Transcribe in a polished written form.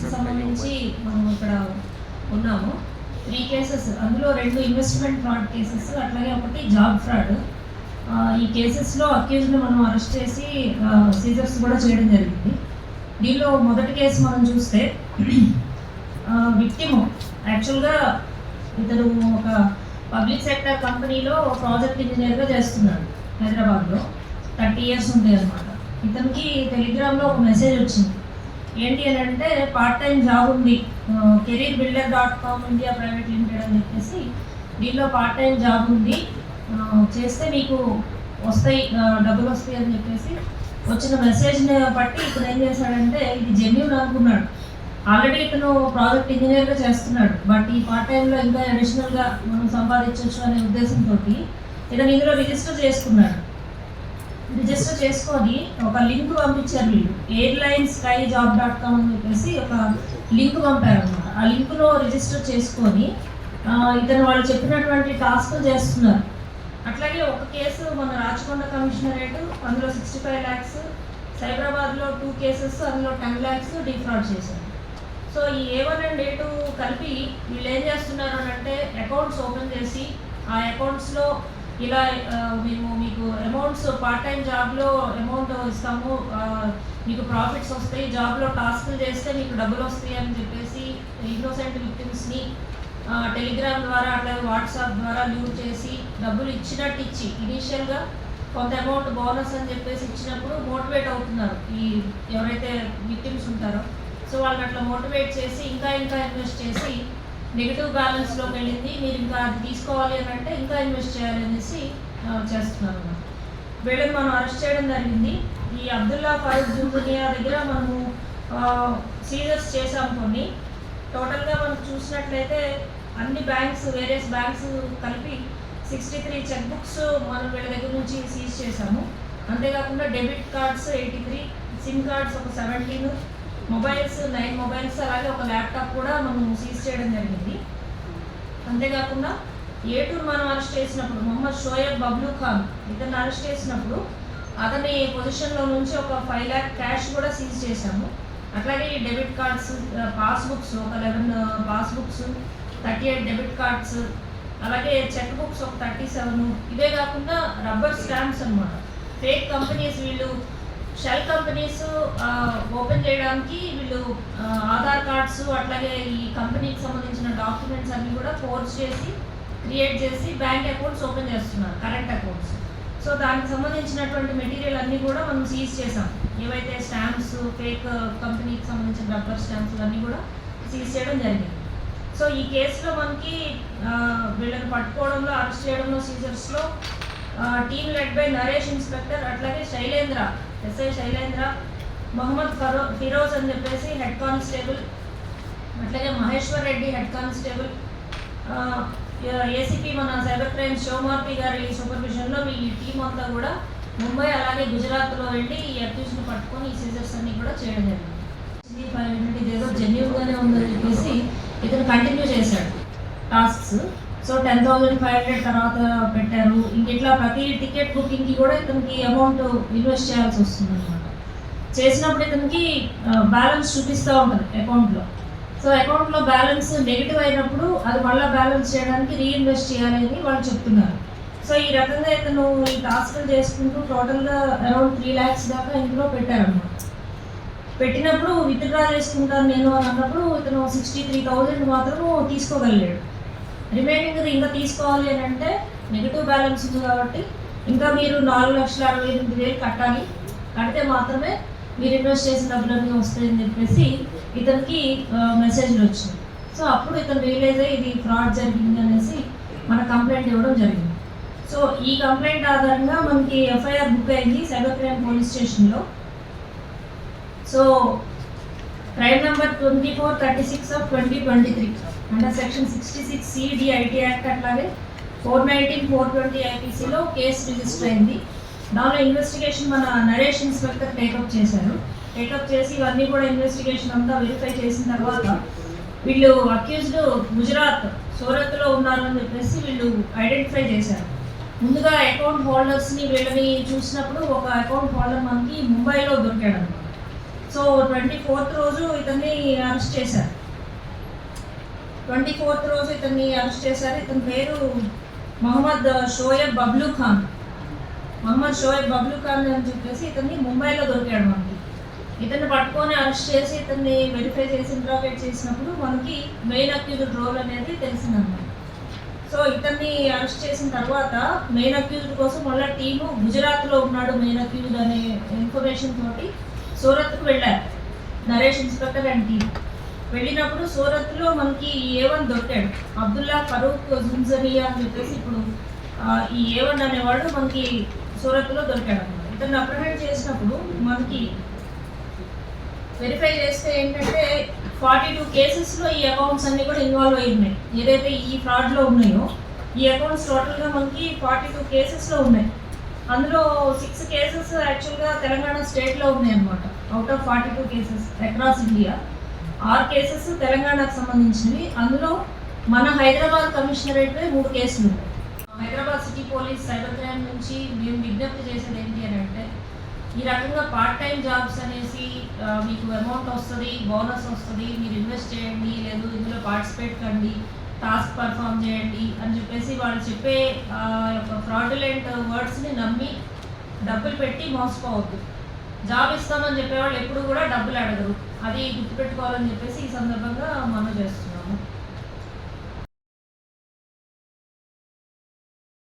కేసెస్కి సంబంధించి మనం ఇక్కడ ఉన్నాము. 3 కేసెస్, అందులో 2 ఇన్వెస్ట్మెంట్ ఫ్రాడ్ కేసెస్, అట్లాగే ఒకటి జాబ్ ఫ్రాడ్. ఈ కేసెస్లో అక్యూజ్ని మనం అరెస్ట్ చేసి సీజర్స్ కూడా చేయడం జరిగింది. దీనిలో మొదటి కేసు మనం చూస్తే విక్టిమ్ యాక్చువల్గా ఇతను ఒక పబ్లిక్ సెక్టర్ కంపెనీలో ప్రాజెక్ట్ ఇంజనీర్గా చేస్తున్నాడు హైదరాబాద్లో. 30 ఇయర్స్ ఉంటాయి అన్నమాట. ఇతనికి టెలిగ్రామ్లో ఒక మెసేజ్ వచ్చింది. ఏంటి అని అంటే పార్ట్ టైం జాబ్ ఉంది, careerbuilder.com ఇండియా ప్రైవేట్ లిమిటెడ్ అని చెప్పేసి దీనిలో పార్ట్ టైం జాబ్ ఉంది, చేస్తే మీకు వస్తాయి, డబ్బులు వస్తాయి అని చెప్పేసి వచ్చిన మెసేజ్ని బట్టి ఇప్పుడు ఏం చేశాడంటే ఇది జెన్యూన్ అనుకున్నాడు. ఆల్రెడీ ఇతను ప్రాజెక్ట్ ఇంజనీర్గా చేస్తున్నాడు, బట్ ఈ పార్ట్ టైంలో ఇంకా అడిషనల్గా మనం సంపాదించవచ్చు అనే ఉద్దేశంతో ఇతను ఇందులో రిజిస్టర్ చేసుకున్నాడు. రిజిస్టర్ చేసుకొని ఒక లింక్ పంపించారు వీళ్ళు, airlineskyjob.com అని చెప్పేసి ఒక లింక్ పంపారు అనమాట. ఆ లింక్లో రిజిస్టర్ చేసుకొని ఇతను వాళ్ళు చెప్పినటువంటి టాస్క్లు చేస్తున్నారు. అట్లాగే ఒక కేసు మన రాచకొండ కమిషనరేట్, అందులో 65 lakhs, సైబరాబాద్లో 2 కేసెస్, అందులో 10 lakhs డిఫ్రాడ్ చేశారు. సో ఈ A1 అండ్ A2 కలిపి వీళ్ళు ఏం చేస్తున్నారు అని అంటే అకౌంట్స్ ఓపెన్ చేసి ఆ అకౌంట్స్లో ఇలా మేము మీకు అమౌంట్స్ పార్ట్ టైం జాబ్లో అమౌంట్ ఇస్తాము, మీకు ప్రాఫిట్స్ వస్తాయి, జాబ్లో టాస్క్లు చేస్తే మీకు డబ్బులు వస్తాయి అని చెప్పేసి ఇన్నోసెంట్ విక్టిమ్స్ని టెలిగ్రామ్ ద్వారా అట్లాగే వాట్సాప్ ద్వారా ల్యూర్ చేసి డబ్బులు ఇచ్చినట్టు ఇచ్చి ఇనీషియల్గా కొంత అమౌంట్ బోనస్ అని చెప్పేసి ఇచ్చినప్పుడు మోటివేట్ అవుతున్నారు ఈ ఎవరైతే విక్టిమ్స్ ఉంటారో. సో వాళ్ళని అట్లా మోటివేట్ చేసి ఇంకా ఇన్వెస్ట్ చేసి నెగిటివ్ బ్యాలెన్స్లోకి వెళ్ళింది, మీరు ఇంకా అది తీసుకోవాలి అని అంటే ఇంకా ఇన్వెస్ట్ చేయాలి అనేసి చేస్తున్నారు. వీళ్ళని మనం అరెస్ట్ చేయడం జరిగింది. ఈ అబ్దుల్లా ఫరూక్ జుంజునియా దగ్గర మనము సీజర్స్ చేసాము కొన్ని. టోటల్గా మనం చూసినట్లయితే అన్ని బ్యాంక్స్, వేరియస్ బ్యాంక్స్ కలిపి 63 చెక్ బుక్స్ మనం వీళ్ళ దగ్గర నుంచి సీజ్ చేసాము. అంతేకాకుండా డెబిట్ కార్డ్స్ 83, సిమ్ కార్డ్స్ ఒక 17, మొబైల్స్ 9 మొబైల్స్, అలాగే ఒక ల్యాప్టాప్ కూడా మనం సీజ్ చేయడం జరిగింది. అంతేకాకుండా A2 మనం అరెస్ట్ చేసినప్పుడు మొహమ్మద్ షోయబ్ బబ్లూ ఖాన్ ఇతన్ని అరెస్ట్ చేసినప్పుడు అతని పొజిషన్లో నుంచి ఒక 5 lakh క్యాష్ కూడా సీజ్ చేశాము. అట్లాగే డెబిట్ కార్డ్స్, పాస్బుక్స్ ఒక 11 పాస్బుక్స్, 38 డెబిట్ కార్డ్స్, అలాగే చెక్ బుక్స్ ఒక 37. ఇవే కాకుండా రబ్బర్ స్టాంప్స్ అనమాట, ఫేక్ కంపెనీస్, వీళ్ళు షెల్ కంపెనీస్ ఓపెన్ చేయడానికి వీళ్ళు ఆధార్ కార్డ్స్ అట్లాగే ఈ కంపెనీకి సంబంధించిన డాక్యుమెంట్స్ అన్నీ కూడా ఫోర్స్ చేసి క్రియేట్ చేసి బ్యాంక్ అకౌంట్స్ ఓపెన్ చేస్తున్నారు, కరెంట్ అకౌంట్స్. సో దానికి సంబంధించినటువంటి మెటీరియల్ అన్నీ కూడా మనం సీజ్ చేసాం. ఏవైతే స్టాంప్స్, ఫేక్ కంపెనీకి సంబంధించిన రబ్బర్ స్టాంప్స్ అన్నీ కూడా సీజ్ చేయడం జరిగింది. సో ఈ కేసులో మనకి వీళ్ళని పట్టుకోవడంలో, అరెస్ట్ చేయడంలో, సీజర్స్లో team led by Naresh inspector, అట్లాగే శైలేంద్ర, ఎస్ఐ శైలేంద్ర, మొహమ్మద్ ఫిరోజ్ అని చెప్పేసి హెడ్ కానిస్టేబుల్, అట్లాగే Maheshwar Reddy head constable, ACP మన సైబర్ క్రైమ్ షోమార్పి గారి సూపర్విజన్లో ఈ టీం అంతా కూడా ముంబై అలాగే గుజరాత్లో వెళ్ళి ఈ అక్యూజ్ని పట్టుకొని ఈ సీజర్స్ అన్ని కూడా చేయడం జరిగింది. ఇదేదో జెన్యూన్గానే ఉందని చెప్పేసి ఇతను కంటిన్యూ చేశాడు టాస్క్స్. సో 10,500 తర్వాత పెట్టారు. ఇట్లా ప్రతి టికెట్ బుకింగ్కి కూడా ఇతనికి అమౌంట్ ఇన్వెస్ట్ చేయాల్సి వస్తుంది అనమాట. చేసినప్పుడు ఇతనికి బ్యాలెన్స్ చూపిస్తూ ఉంటుంది అకౌంట్లో. సో అకౌంట్లో బ్యాలెన్స్ నెగిటివ్ అయినప్పుడు అది మళ్ళీ బ్యాలెన్స్ చేయడానికి రీఇన్వెస్ట్ చేయాలని వాళ్ళు చెప్తున్నారు. సో ఈ రకంగా ఇతను ఈ టాస్క్లు చేసుకుంటూ టోటల్గా అరౌండ్ 3 lakhs దాకా ఇందులో పెట్టారన్నమాట. పెట్టినప్పుడు విత్డ్రా చేసుకుంటాను నేను అని అన్నప్పుడు ఇతను 63,000 మాత్రము తీసుకోగలిగాడు. రిమైనింగ్ ఇంకా తీసుకోవాలి అని అంటే నెగిటివ్ బ్యాలెన్స్ ఉంది కాబట్టి ఇంకా మీరు 4,68,000 కట్టాలి, కడితే మాత్రమే మీరు ఇన్వెస్ట్ చేసిన డబ్బులన్నీ వస్తాయని చెప్పేసి ఇతనికి మెసేజ్లు వచ్చింది. సో అప్పుడు ఇతను రియలైజ్ అయ్యి ఇది ఫ్రాడ్ జరిగింది అనేసి మన కంప్లైంట్ ఇవ్వడం జరిగింది. సో ఈ కంప్లైంట్ ఆధారంగా మనకి ఎఫ్ఐఆర్ బుక్ అయింది సైబర్ క్రైమ్ పోలీస్ స్టేషన్లో. So crime number 2436 of 2023 under section 66C DIT act, అట్లాగే 419, 420 IPCలో కేసు రిజిస్టర్ అయింది. దానిలో ఇన్వెస్టిగేషన్ మన నరేష్ ఇన్స్పెక్టర్ టేకప్ చేశారు. టేకప్ చేసి ఇవన్నీ కూడా ఇన్వెస్టిగేషన్ అంతా వెరిఫై చేసిన తర్వాత వీళ్ళు అక్యూజ్డ్ గుజరాత్ సూరత్లో ఉన్నారు అని చెప్పేసి వీళ్ళు ఐడెంటిఫై చేశారు. ముందుగా అకౌంట్ హోల్డర్స్ని వీళ్ళని చూసినప్పుడు ఒక అకౌంట్ హోల్డర్ మనకి ముంబైలో దొరికాడు అనమాట. సో 24th రోజు ఇతన్ని అరెస్ట్ చేశారు. 24th రోజు ఇతన్ని అరెస్ట్ చేశారు. ఇతని పేరు మొహమ్మద్ షోయబ్ బబ్లూ ఖాన్. మొహమ్మద్ షోయబ్ బబ్లూ ఖాన్ అని చెప్పేసి ఇతన్ని ముంబైలో దొరికాడు మనకి. ఇతన్ని పట్టుకొని అరెస్ట్ చేసి ఇతన్ని వెరిఫై చేసి ఇంట్రాగేట్ చేసినప్పుడు మనకి మెయిన్ అక్యూజ్డ్ రోల్ అనేది తెలిసిందన్నమాట. సో ఇతన్ని అరెస్ట్ చేసిన తర్వాత మెయిన్ అక్యూజ్డ్ కోసం మళ్ళీ టీము గుజరాత్లో ఉన్నాడు మెయిన్ అక్యూజ్డ్ అనే ఇన్ఫర్మేషన్ తోటి సూరత్కు వెళ్ళారు నరేష్ ఇన్స్పెక్టర్ అండ్ టీమ్. వెళ్ళినప్పుడు సూరత్లో మనకి A1 దొరికాడు, అబ్దుల్లా ఫరూక్ జుంజరియా అని చెప్పేసి. ఇప్పుడు ఈ A1 అనేవాడు మనకి సూరత్లో దొరికాడు అనమాట. ఇతన్ని అప్రహెండ్ చేసినప్పుడు మనకి వెరిఫై చేస్తే ఏంటంటే 42 కేసెస్లో ఈ అకౌంట్స్ అన్నీ కూడా ఇన్వాల్వ్ అయి ఉన్నాయి. ఏదైతే ఈ ఫ్రాడ్లో ఉన్నాయో ఈ అకౌంట్స్ టోటల్గా మనకి 42 కేసెస్లో ఉన్నాయి. అందులో 6 కేసెస్ యాక్చువల్గా తెలంగాణ స్టేట్లో ఉన్నాయి అన్నమాట. Out of 42 cases across India 6 cases తెలంగాణకు సంబంధించినవి. అందులో మన హైదరాబాద్ కమిషనరేట్పై 3 కేసులు ఉన్నాయి. Hyderabad city police cyber crime నుంచి మేము విజ్ఞప్తి చేసేది ఏంటి అని అంటే, ఈ రకంగా పార్ట్ టైం జాబ్స్ అనేసి మీకు అమౌంట్ వస్తుంది, బోనస్ వస్తుంది, మీరు ఇన్వెస్ట్ చేయండి, లేదు ఇందులో పార్టిసిపేట్ కండి, టాస్క్ పర్ఫామ్ చేయండి అని చెప్పేసి వాళ్ళు చెప్పే యొక్క ఫ్రాడ్యులెంట్ వర్డ్స్ని నమ్మి డబ్బులు పెట్టి మోసపోవద్దు. జాబ్ ఇస్తామని చెప్పేవాళ్ళు ఎప్పుడు కూడా డబ్బులు అడగరు. అది గుర్తుపెట్టుకోవాలని చెప్పేసి ఈ సందర్భంగా మనం చేస్తున్నాము.